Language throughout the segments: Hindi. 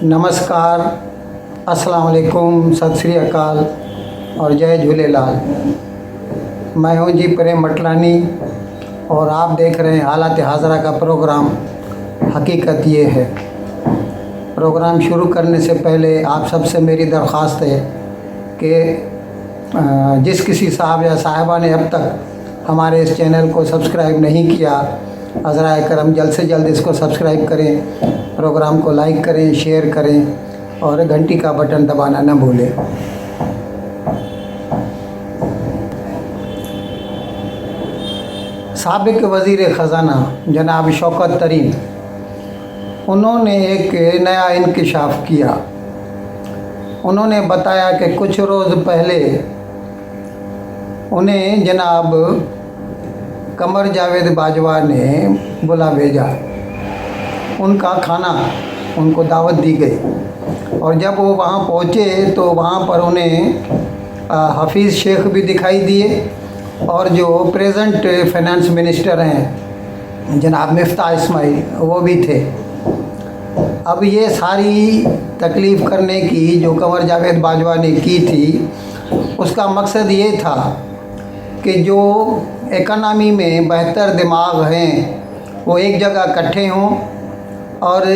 नमस्कार, अस्सलाम वालेकुम, सत श्री अकाल और जय झूलेलाल। मैं हूं जी प्रेम मटलानी और आप देख रहे हैं हालात हाज़रा का प्रोग्राम हकीकत ये है। प्रोग्राम शुरू करने से पहले आप सबसे मेरी दरख्वास्त है कि जिस किसी साहब या साहिबा ने अब तक हमारे इस चैनल को सब्सक्राइब नहीं किया, हज़राए करम जल्द से जल्द इसको सब्सक्राइब करें, प्रोग्राम को लाइक करें, शेयर करें और घंटी का बटन दबाना न भूलें। साबिक वज़ीर ख़ज़ाना जनाब शौकत तरीन, उन्होंने एक नया इंकशाफ किया। उन्होंने बताया कि कुछ रोज़ पहले उन्हें जनाब कमर जावेद बाजवा ने बुला भेजा। उनका खाना उनको दावत दी गई और जब वो वहाँ पहुँचे तो वहाँ पर उन्हें हफीज़ शेख भी दिखाई दिए और जो प्रेजेंट फाइनेंस मिनिस्टर हैं जनाब मिफ्ताह इस्माइल, वो भी थे। अब ये सारी तकलीफ़ करने की जो कमर जावेद बाजवा ने की थी, उसका मकसद ये था कि जो इकॉनमी में बेहतर दिमाग हैं वो एक जगह इकट्ठे हों और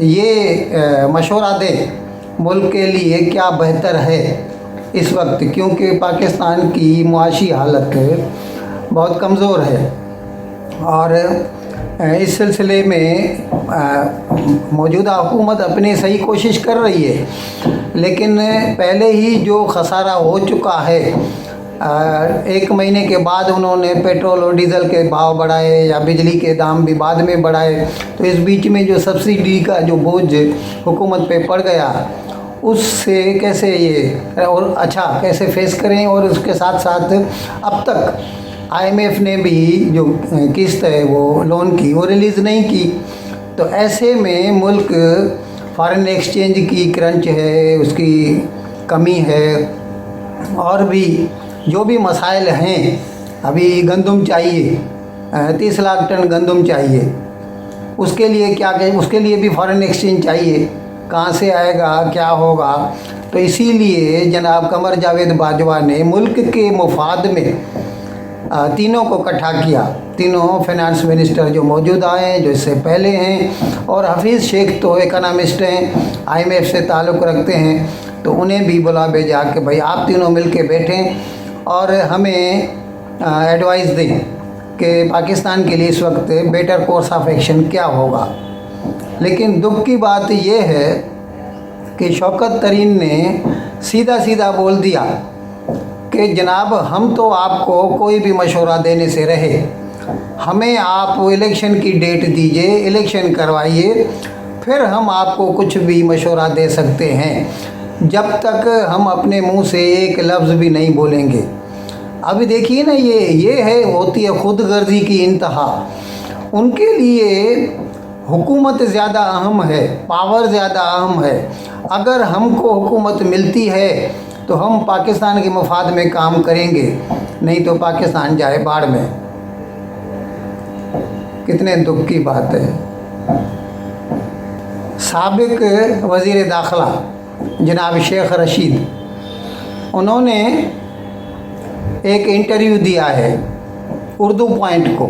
ये मशवरा दें मुल्क के लिए क्या बेहतर है इस वक्त, क्योंकि पाकिस्तान की मुआशी हालत बहुत कमज़ोर है। और इस सिलसिले में मौजूदा हुकूमत अपनी सही कोशिश कर रही है, लेकिन पहले ही जो खसारा हो चुका है, एक महीने के बाद उन्होंने पेट्रोल और डीज़ल के भाव बढ़ाए या बिजली के दाम भी बाद में बढ़ाए, तो इस बीच में जो सब्सिडी का जो बोझ हुकूमत पे पड़ गया, उससे कैसे ये और अच्छा कैसे फेस करें। और उसके साथ साथ अब तक IMF ने भी जो किस्त है वो लोन की वो रिलीज़ नहीं की। तो ऐसे में मुल्क फॉरेन एक्सचेंज की क्रंच है, उसकी कमी है और भी जो भी मसाइल हैं। अभी गंदम चाहिए, 30 लाख टन गंदम चाहिए, उसके लिए क्या कहें, उसके लिए भी फॉरेन एक्सचेंज चाहिए, कहाँ से आएगा, क्या होगा। तो इसीलिए जनाब कमर जावेद बाजवा ने मुल्क के मुफाद में तीनों को इकट्ठा किया। तीनों फाइनेंस मिनिस्टर जो मौजूदा हैं, जो इससे पहले हैं, और हफीज़ शेख तो इकॉनमिस्ट हैं, IMF से ताल्लुक़ रखते हैं, तो उन्हें भी बुला भेजा कि भाई आप तीनों मिल के बैठें और हमें एडवाइस दें कि पाकिस्तान के लिए इस वक्त बेटर कोर्स ऑफ एक्शन क्या होगा। लेकिन दुख की बात यह है कि शौकत तरीन ने सीधा सीधा बोल दिया कि जनाब हम तो आपको कोई भी मशवरा देने से रहे, हमें आप इलेक्शन की डेट दीजिए, इलेक्शन करवाइए, फिर हम आपको कुछ भी मशवरा दे सकते हैं। जब तक हम अपने मुंह से एक लफ्ज़ भी नहीं बोलेंगे। अभी देखिए ना, ये है होती है खुद गर्जी की इंतहा। उनके लिए हुकूमत ज़्यादा अहम है, पावर ज़्यादा अहम है। अगर हमको हुकूमत मिलती है तो हम पाकिस्तान के मफाद में काम करेंगे, नहीं तो पाकिस्तान जाए बाढ़ में। कितने दुख की बात है। साबिक वज़ीर दाखिला जनाब शेख रशीद, उन्होंने एक इंटरव्यू दिया है, उर्दू पॉइंट को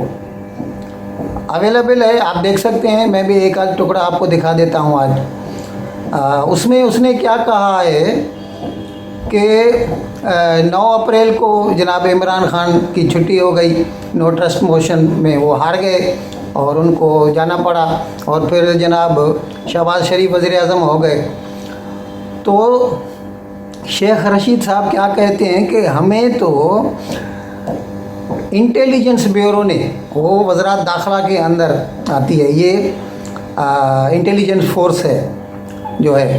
अवेलेबल है, आप देख सकते हैं। मैं भी एक आध टुकड़ा आपको दिखा देता हूँ आज। उसमें उसने क्या कहा है कि 9 अप्रैल को जनाब इमरान खान की छुट्टी हो गई, नो ट्रस्ट मोशन में वो हार गए और उनको जाना पड़ा, और फिर जनाब शहबाज शरीफ वज़ीर आज़म हो गए। तो शेख रशीद साहब क्या कहते हैं कि हमें तो इंटेलिजेंस ब्यूरो ने, वो वज़रात दाखिला के अंदर आती है, ये इंटेलिजेंस फोर्स है जो है,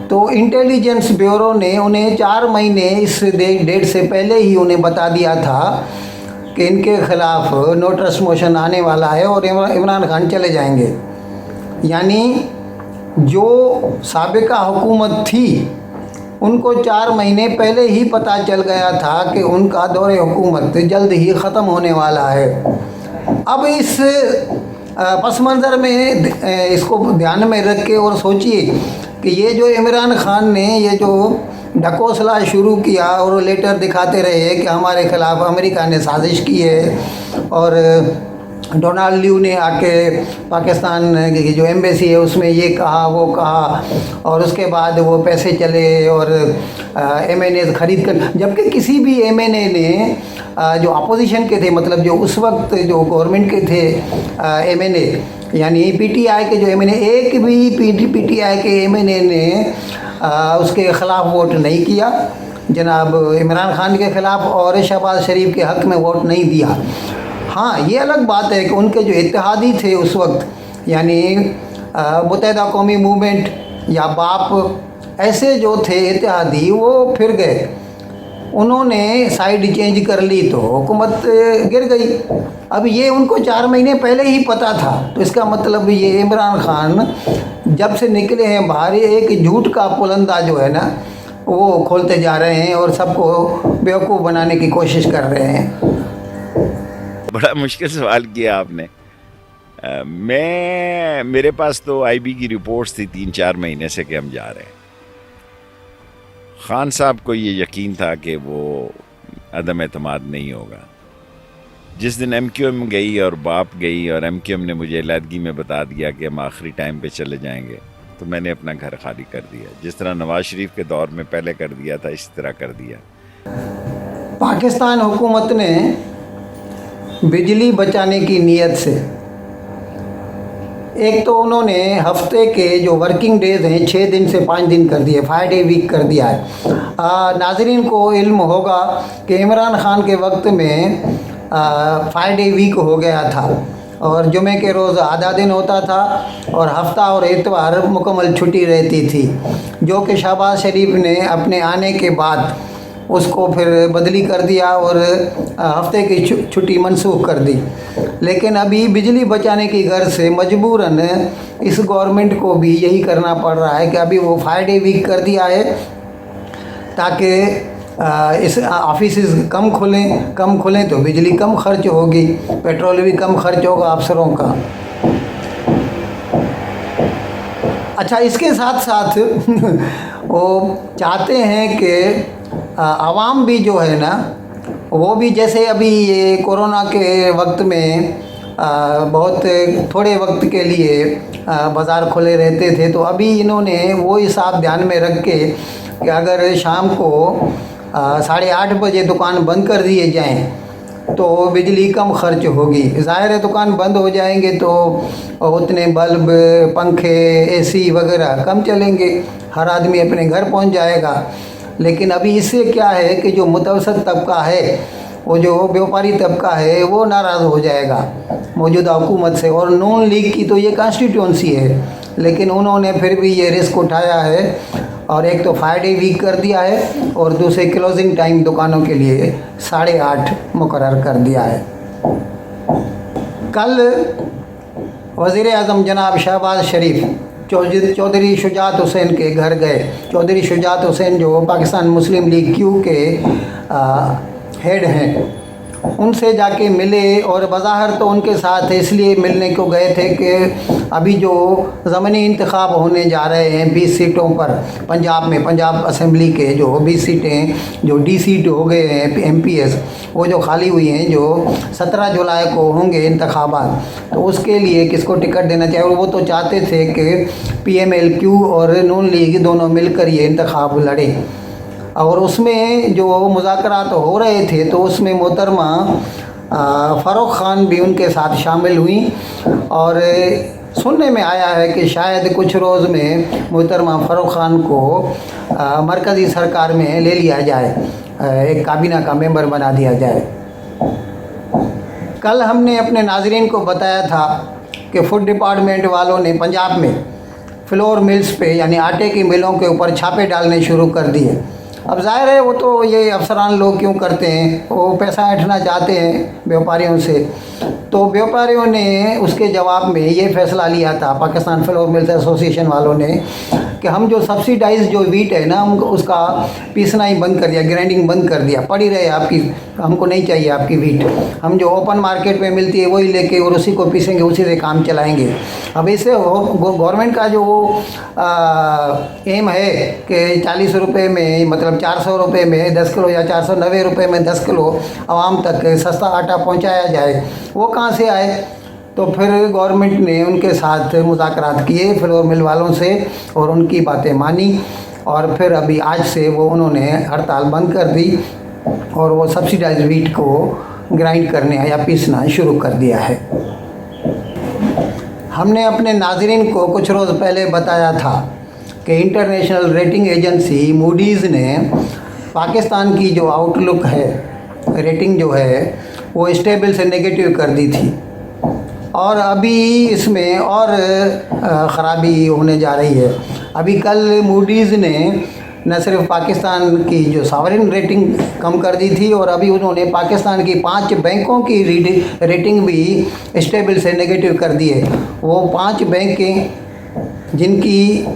तो इंटेलिजेंस ब्यूरो ने उन्हें 4 महीने इस डेट से पहले ही उन्हें बता दिया था कि इनके ख़िलाफ़ नो ट्रस्ट मोशन आने वाला है और इमरान खान चले जाएंगे। यानी जो साबिका हुकूमत थी उनको 4 महीने पहले ही पता चल गया था कि उनका दौरे हुकूमत जल्द ही ख़त्म होने वाला है। अब इस पस मंज़र में इसको ध्यान में रख के और सोचिए कि ये जो इमरान खान ने ये जो ढकोसला शुरू किया और लेटर दिखाते रहे कि हमारे ख़िलाफ़ अमेरिका ने साजिश की है, और डोनाल्ड ल्यू ने आके पाकिस्तान की जो एम्बेसी है उसमें ये कहा वो कहा, और उसके बाद वो पैसे चले और एमएनए ख़रीद कर, जबकि किसी भी एमएनए ने जो अपोजिशन के थे, मतलब जो उस वक्त जो गवर्नमेंट के थे एमएनए, यानी पीटीआई के जो एमएनए, एक भी पीटीआई के एमएनए ने उसके ख़िलाफ़ वोट नहीं किया, जनाब इमरान खान के ख़िलाफ़, और शहबाज शरीफ के हक़ में वोट नहीं दिया। हाँ, ये अलग बात है कि उनके जो इत्तेहादी थे उस वक्त, यानी मुत्तहिदा कौमी मूवमेंट या बाप, ऐसे जो थे इत्तेहादी, वो फिर गए, उन्होंने साइड चेंज कर ली तो हुकूमत गिर गई। अब ये उनको 4 महीने पहले ही पता था, तो इसका मतलब ये इमरान खान जब से निकले हैं बाहर, एक झूठ का पुलंदा जो है ना वो खोलते जा रहे हैं और सबको बेवकूफ़ बनाने की कोशिश कर रहे हैं। बड़ा मुश्किल सवाल किया आपने। मेरे पास तो आईबी की रिपोर्ट्स थी 3-4 महीने से कि हम जा रहे हैं। खान साहब को ये यकीन था कि वो अदम एतमाद नहीं होगा। जिस दिन एमक्यूएम गई और बाप गई और एमक्यूएम ने मुझे अलहदगी में बता दिया कि हम आखिरी टाइम पे चले जाएंगे, तो मैंने अपना घर खाली कर दिया। जिस तरह नवाज शरीफ के दौर में पहले कर दिया था, इसी तरह कर दिया। पाकिस्तान हुकूमत ने बिजली बचाने की नीयत से एक तो उन्होंने हफ्ते के जो वर्किंग डेज हैं 6 दिन से 5 दिन कर दिए, 5 डे वीक कर दिया है। नाजरीन को इल्म होगा कि इमरान खान के वक्त में 5 डे वीक हो गया था, और जुमे के रोज़ आधा दिन होता था और हफ्ता और इतवार मुकम्मल छुट्टी रहती थी, जो कि शहबाज शरीफ ने अपने आने के बाद उसको फिर बदली कर दिया और हफ्ते की छुट्टी मनसूख कर दी। लेकिन अभी बिजली बचाने की गर्ज से मजबूरन इस गवर्नमेंट को भी यही करना पड़ रहा है कि अभी वो 5 डे वीक कर दिया है, ताकि इस ऑफिस कम खुलें तो बिजली कम खर्च होगी, पेट्रोल भी कम खर्च होगा अफसरों का। अच्छा, इसके साथ साथ वो चाहते हैं कि आवाम भी जो है ना, वो भी जैसे अभी ये कोरोना के वक्त में बहुत थोड़े वक्त के लिए बाज़ार खुले रहते थे, तो अभी इन्होंने वो हिसाब ध्यान में रख के कि अगर शाम को 8:30 बजे दुकान बंद कर दिए जाएं तो बिजली कम खर्च होगी। ज़ाहिर है दुकान बंद हो जाएंगे तो उतने बल्ब, पंखे, एसी वगैरह कम चलेंगे, हर आदमी अपने घर पहुंच जाएगा। लेकिन अभी इससे क्या है कि जो मुतवसत तबका है, वो जो व्यापारी तबका है, वो नाराज़ हो जाएगा मौजूदा हुकूमत से। और नून लीग की तो ये कॉन्स्टिट्यूंसी है, लेकिन उन्होंने फिर भी ये रिस्क उठाया है और एक तो 5 डे वीक कर दिया है और दूसरे क्लोजिंग टाइम दुकानों के लिए 8:30 मुकर्रर कर दिया है। कल वज़ीर आज़म जनाब शहबाज शरीफ चौधरी शुजात हुसैन के घर गए। चौधरी शुजात हुसैन जो पाकिस्तान मुस्लिम लीग क्यू के हेड हैं, उनसे जाके मिले और बज़ाहिर तो उनके साथ इसलिए मिलने को गए थे कि अभी जो ज़मीनी इंतखाब होने जा रहे हैं 20 सीटों पर पंजाब में, पंजाब असम्बली के जो 20 सीटें जो डी सीट हो गए हैं MPS, वो जो खाली हुई हैं, जो 17 जुलाई को होंगे इंतखाबात, तो उसके लिए किसको टिकट देना चाहिए। और वो तो चाहते थे कि PMLQ और नून लीग दोनों मिलकर ये इंतखाब लड़े। और उसमें जो मुज़ाकरात हो रहे थे तो उसमें मोहतरमा फ़ारूक ख़ान भी उनके साथ शामिल हुई, और सुनने में आया है कि शायद कुछ रोज़ में मोहतरमा फ़ारूक ख़ान को मरकज़ी सरकार में ले लिया जाए, एक काबीना का मेंबर बना दिया जाए। कल हमने अपने नाज़रीन को बताया था कि फूड डिपार्टमेंट वालों ने पंजाब में फ्लोर मिल्स पे यानी आटे की मिलों के ऊपर छापे डालने शुरू कर दिए। अब जाहिर है वो तो ये अफसरान लोग क्यों करते हैं, वो पैसा ऐंठना चाहते हैं व्यापारियों से। तो व्यापारियों ने उसके जवाब में ये फैसला लिया था, पाकिस्तान फ्लोर मिल्स एसोसिएशन वालों ने, कि हम जो सब्सिडाइज जो वीट है ना, हम उसका पीसना ही बंद कर दिया, ग्राइंडिंग बंद कर दिया, पड़ी रहे आपकी, हमको नहीं चाहिए आपकी वीट, हम जो ओपन मार्केट में मिलती है वही लेके और उसी को पीसेंगे, उसी से काम चलाएंगे। अब इससे गवर्नमेंट का जो एम है कि 40 रुपये में, मतलब 400 रुपये में 10 किलो या 490 रुपये में 10 किलो आवाम तक सस्ता आटा पहुंचाया जाए, वो कहाँ से आए। तो फिर गवर्नमेंट ने उनके साथ मुज़ाकरात किए फ्लोर मिल वालों से और उनकी बातें मानी, और फिर अभी आज से वो उन्होंने हड़ताल बंद कर दी और वो सब्सिडाइज वीट को ग्राइंड करने या पीसना शुरू कर दिया है। हमने अपने नाज़रीन को कुछ रोज़ पहले बताया था कि इंटरनेशनल रेटिंग एजेंसी मूडीज़ ने पाकिस्तान की जो आउटलुक है, रेटिंग जो है, वो स्टेबल से नेगेटिव कर दी थी, और अभी इसमें और ख़राबी होने जा रही है। अभी कल मूडीज़ ने न सिर्फ पाकिस्तान की जो सॉवरेन रेटिंग कम कर दी थी, और अभी उन्होंने पाकिस्तान की 5 बैंकों की रेटिंग भी स्टेबल से नेगेटिव कर दी है। वो 5 बैंकें जिनकी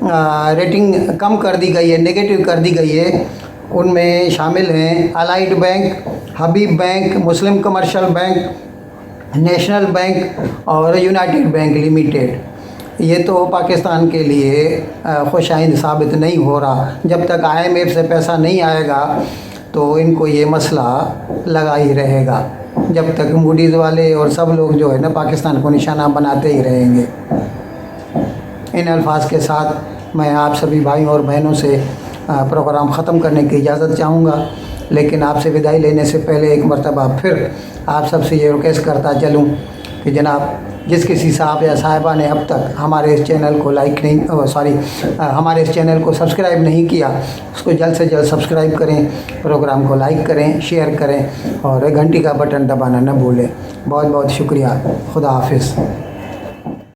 रेटिंग कम कर दी गई है, नेगेटिव कर दी गई है, उनमें शामिल हैं अलाइड बैंक, हबीब बैंक, मुस्लिम कमर्शियल बैंक, नेशनल बैंक और यूनाइटेड बैंक लिमिटेड। ये तो पाकिस्तान के लिए खुशाइंद साबित नहीं हो रहा। जब तक IMF से पैसा नहीं आएगा तो इनको ये मसला लगा ही रहेगा, जब तक मूडीज़ वाले और सब लोग जो है ना पाकिस्तान को निशाना बनाते ही रहेंगे। इन अल्फाज के साथ मैं आप सभी भाइयों और बहनों से प्रोग्राम ख़त्म करने की इजाज़त चाहूँगा, लेकिन आपसे विदाई लेने से पहले एक मरतबा फिर आप सबसे ये रिक्वेस्ट करता चलूँ कि जनाब, जिस किसी साहब या साहिबा ने अब तक हमारे इस चैनल को हमारे इस चैनल को सब्सक्राइब नहीं किया, उसको जल्द से जल्द सब्सक्राइब करें, प्रोग्राम को लाइक करें, शेयर करें और घंटी का बटन दबाना न भूलें। बहुत बहुत शुक्रिया। खुदा हाफिज़।